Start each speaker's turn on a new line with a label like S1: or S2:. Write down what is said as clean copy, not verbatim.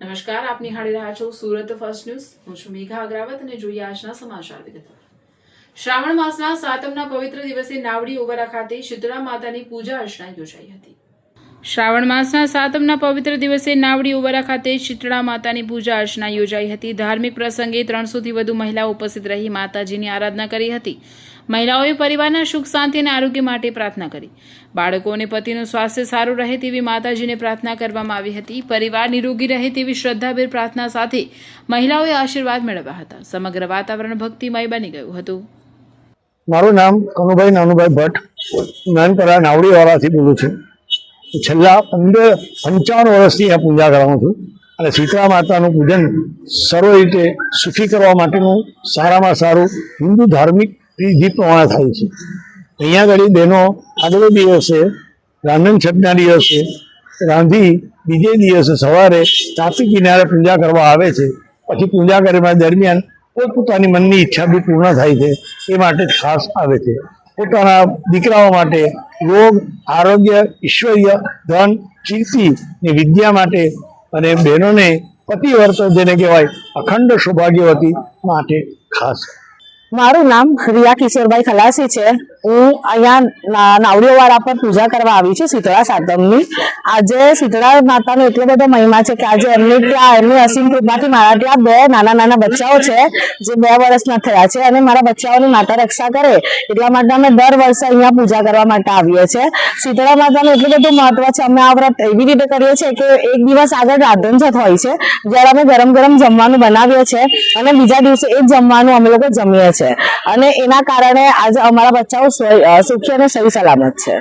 S1: નમસ્કાર, આપ નિહાળી રહ્યા છો સુરત ફર્સ્ટ ન્યૂઝ। હું છું મેઘા અગ્રાવત અને જોઈએ આજના સમાચાર વિગતવાર। શ્રાવણ માસના સાતમના પવિત્ર દિવસે નાવડી ઓવરા ખાતે શીતળા માતાની પૂજા અર્ચના યોજાઈ હતી। શ્રાવણ માસના સાતમના પવિત્ર દિવસે નાવડી ઓવરા ખાતે શીતળા માતાની પૂજા અર્ચના યોજાઈ હતી। ધાર્મિક પ્રસંગે 300થી વધુ મહિલાઓ ઉપસ્થિત રહી માતાજીની આરાધના કરી હતી। મહિલાઓએ પરિવારના સુખ શાંતિ અને આરોગ્ય માટે પ્રાર્થના કરી। બાળકો અને પતિનું સ્વાસ્થ્ય સારું રહે તેવી માતાજીને પ્રાર્થના કરવામાં આવી હતી। પરિવાર નિરોગી રહે તેવી શ્રદ્ધાભેર પ્રાર્થના સાથે મહિલાઓએ આશીર્વાદ મેળવ્યા હતા। સમગ્ર વાતાવરણ ભક્તિમય બની ગયું હતું।
S2: મારું નામ કનુભાઈ નાનુભાઈ ભટ્ટ નાનપરા નાવડીવાળાથી બોલું છું। છેલ્લા 55 વર્ષથી આ પૂજા કરું છું અને શીતળા માતાનું પૂજન સર્વ રીતે સુખી કરવા માટેનું સારામાં સારું હિન્દુ ધાર્મિક રીત પ્રમાણે થાય છે। અહીંયા આગળ બહેનો આગલે દિવસે રાંધણ છઠના દિવસે રાંધી બીજે દિવસે સવારે તાપી કિનારે પૂજા કરવા આવે છે। પછી પૂજા કરવા દરમિયાન પોતપોતાની મનની ઈચ્છા બી પૂર્ણ થાય છે, એ માટે જ ખાસ આવે છે। પોતાના દીકરાઓ માટે રોગ આરોગ્ય ઈશ્વરીય ધન કીર્તિ ને વિદ્યા માટે અને બહેનોને પતિવર્ત જેને કહેવાય અખંડ સૌભાગ્યવતી માટે ખાસ।
S3: મારું નામ રિયા કિશોરભાઈ ખલાસી છે। હું અહીંયા નાવડીવાળા પર પૂજા કરવા આવી છું શીતળા સાતમની। આજે શીતળા માતાનો એટલો બધો મહિમા છે કે આજે એમની અસીમ કૃપાથી મારા ત્યાં 2 નાના બચ્ચાઓ છે જે 2 વર્ષના થયા છે અને મારા બચ્ચાઓની માતા રક્ષા કરે એટલા માટે અમે દર વર્ષે અહીંયા પૂજા કરવા માટે આવીએ છીએ। શીતળા માતાનું એટલું બધું મહત્વ છે। અમે આ વ્રત એવી રીતે કરીએ છીએ કે એક દિવસ આગળ રાંધણ છઠ હોય છે, જ્યારે અમે ગરમ જમવાનું બનાવીએ છીએ અને બીજા દિવસે એ જ જમવાનું અમે લોકો જમીએ છીએ અને એના કારણે આજે અમારા બચ્ચાઓ સુખી અને સહી સલામત છે।